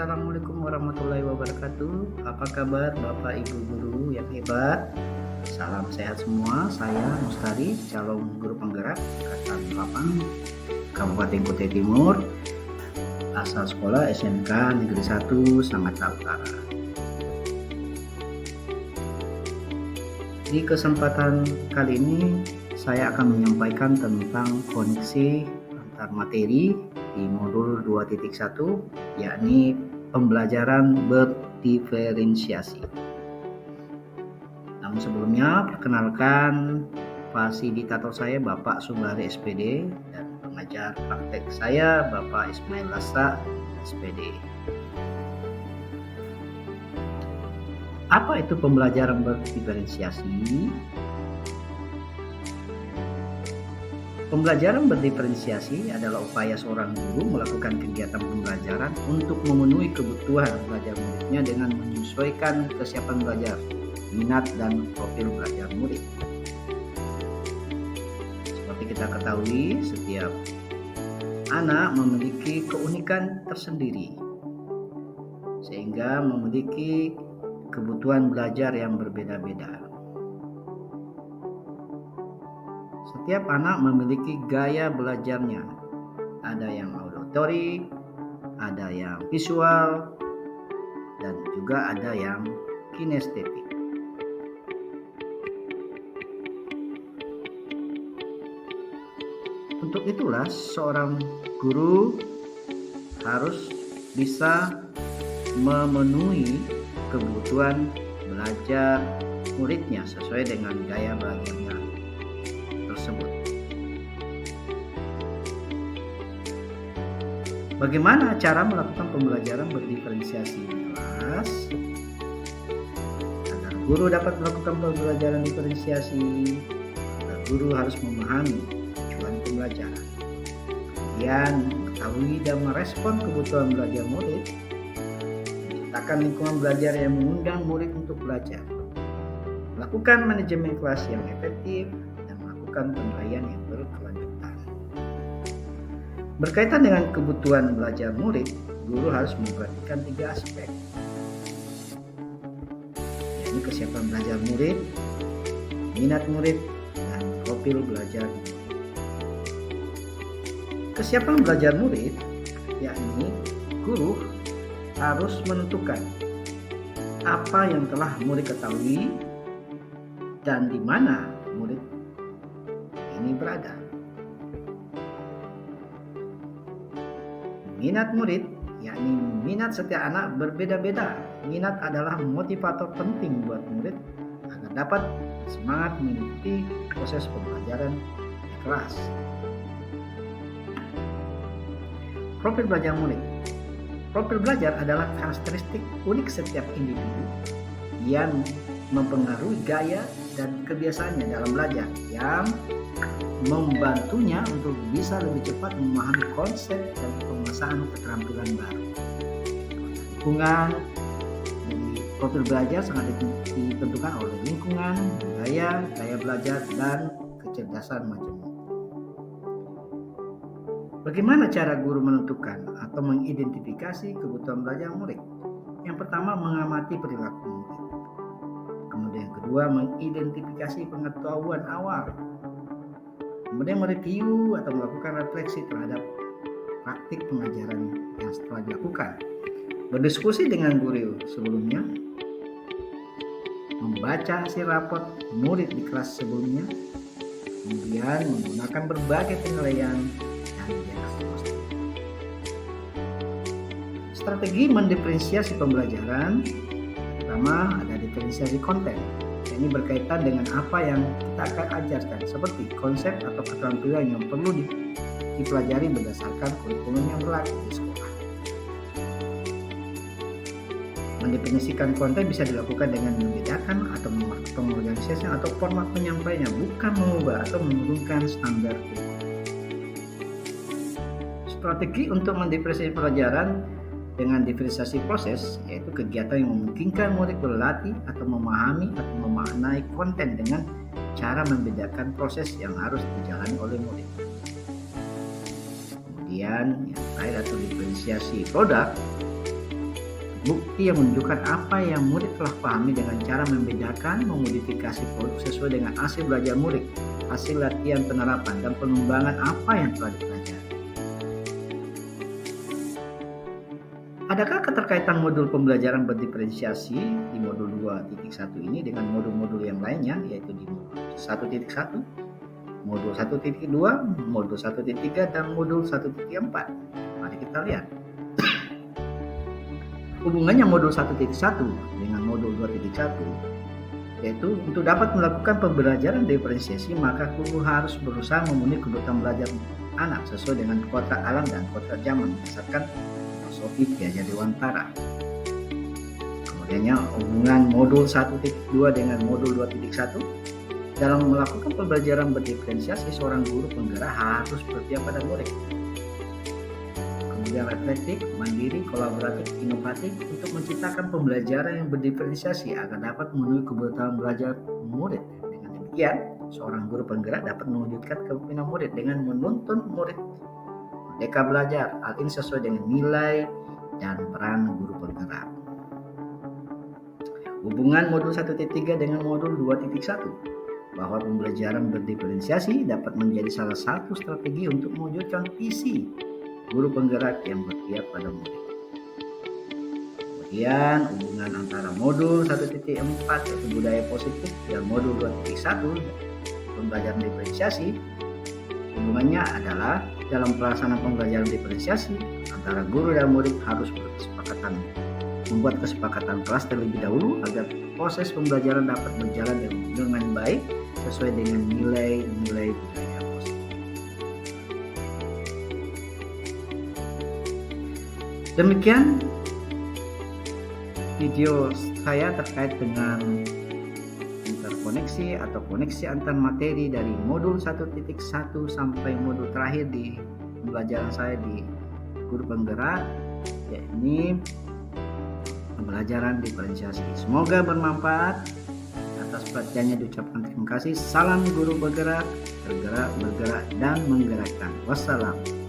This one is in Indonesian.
Assalamualaikum warahmatullahi wabarakatuh. Apa kabar Bapak Ibu guru yang hebat? Salam sehat semua. Saya Mustari, calon guru penggerak angkatan 8 Kabupaten Kutai Timur, asal sekolah SMK Negeri 1 Sangatta Utara. Di kesempatan kali ini saya akan menyampaikan tentang koneksi antar materi di modul 2.1, yakni pembelajaran berdiferensiasi. Namun sebelumnya, perkenalkan fasilitator saya Bapak Subari SPD dan pengajar praktek saya Bapak Ismail Lasa SPD. Apa itu pembelajaran berdiferensiasi? Pembelajaran berdiferensiasi adalah upaya seorang guru melakukan kegiatan pembelajaran untuk memenuhi kebutuhan belajar muridnya dengan menyesuaikan kesiapan belajar, minat, dan profil belajar murid. Seperti kita ketahui, setiap anak memiliki keunikan tersendiri, sehingga memiliki kebutuhan belajar yang berbeda-beda. Setiap anak memiliki gaya belajarnya. Ada yang auditory, ada yang visual, dan juga ada yang kinestetik. Untuk itulah seorang guru harus bisa memenuhi kebutuhan belajar muridnya sesuai dengan gaya belajarnya tersebut. Bagaimana cara melakukan pembelajaran berdiferensiasi di kelas agar guru dapat melakukan pembelajaran diferensiasi? Maka guru harus memahami tujuan pembelajaran, kemudian mengetahui dan merespon kebutuhan belajar murid, menciptakan lingkungan belajar yang mengundang murid untuk belajar, melakukan manajemen kelas yang efektif, penilaian yang berkelanjutan. Berkaitan dengan kebutuhan belajar murid, guru harus memperhatikan 3 aspek, yaitu kesiapan belajar murid, minat murid, dan profil belajar murid. Kesiapan belajar murid, yakni guru harus menentukan apa yang telah murid ketahui dan di mana murid ini berada. Minat murid, yakni minat setiap anak berbeda-beda. Minat adalah motivator penting buat murid agar dapat semangat mengikuti proses pembelajaran di kelas. Profil belajar murid. Profil belajar adalah karakteristik unik setiap individu yang mempengaruhi gaya dan kebiasaannya dalam belajar, yang membantunya untuk bisa lebih cepat memahami konsep dan pemasaran keterampilan baru. Lingkungan dari profil belajar sangat ditentukan oleh lingkungan, budaya, gaya belajar, dan kecerdasan majemuk. Bagaimana cara guru menentukan atau mengidentifikasi kebutuhan belajar murid? Yang pertama, mengamati perilaku murid. Kemudian yang kedua, mengidentifikasi pengetahuan awal. Kemudian mereview atau melakukan refleksi terhadap praktik pengajaran yang setelah dilakukan. Berdiskusi dengan guru sebelumnya, membaca hasil rapot murid di kelas sebelumnya, kemudian menggunakan berbagai penilaian dan diagnostik. Strategi mendiferensiasi pembelajaran. Pertama, ada diferensiasi konten. Ini berkaitan dengan apa yang kita akan ajarkan, seperti konsep atau keterampilan yang perlu dipelajari berdasarkan kurikulum yang berlaku di sekolah. Mendefinisikan konten bisa dilakukan dengan membedakan atau pengorganisasian atau format penyampaiannya, bukan mengubah atau menurunkan standar kurikulum. Strategi untuk mendiferensiasi pelajaran dengan diferensiasi proses, yaitu kegiatan yang memungkinkan murid berlatih atau memahami atau memaknai konten dengan cara membedakan proses yang harus dijalani oleh murid. Kemudian yang terakhir atau diferensiasi produk, bukti yang menunjukkan apa yang murid telah pahami dengan cara membedakan, memodifikasi produk sesuai dengan hasil belajar murid, hasil latihan penerapan, dan pengembangan apa yang telah dipelajari. Adakah keterkaitan modul pembelajaran berdiferensiasi di modul 2.1 ini dengan modul-modul yang lainnya, yaitu di modul 1.1, modul 1.2, modul 1.3, dan modul 1.4? Mari kita lihat. Hubungannya modul 1.1 dengan modul 2.1 yaitu untuk dapat melakukan pembelajaran diferensiasi maka guru harus berusaha memenuhi kebutuhan belajar anak sesuai dengan kontrak alam dan kontrak zaman berdasarkan filosofi Ki Hajar Dewantara. Kemudiannya hubungan modul 1.2 dengan modul 2.1 dalam melakukan pembelajaran berdiferensiasi seorang guru penggerak harus berpihak pada murid. Kemudian reflektif, mandiri, kolaboratif, inovatif untuk menciptakan pembelajaran yang berdiferensiasi agar dapat memenuhi kebutuhan belajar murid. Dengan demikian, seorang guru penggerak dapat mewujudkan kepemimpinan murid dengan menuntun murid merdeka belajar. Hal ini sesuai dengan nilai dan peran guru penggerak. Hubungan modul 1.3 dengan modul 2.1 bahwa pembelajaran berdiferensiasi dapat menjadi salah satu strategi untuk mewujudkan visi guru penggerak yang berpihak pada murid. Kemudian hubungan antara modul 1.4 yaitu budaya positif dan modul 2.1 pembelajaran diferensiasi, hubungannya adalah dalam pelaksanaan pembelajaran diferensiasi antara guru dan murid harus membuat kesepakatan kelas terlebih dahulu agar proses pembelajaran dapat berjalan dengan baik sesuai dengan nilai-nilai budaya. Demikian video saya terkait dengan interkoneksi atau koneksi antar materi dari modul 1.1 sampai modul terakhir di pembelajaran saya di guru penggerak, yakni pembelajaran diferensiasi. Semoga bermanfaat. Atas perhatiannya diucapkan terima kasih. Salam guru bergerak, bergerak, dan menggerakkan. Wassalam.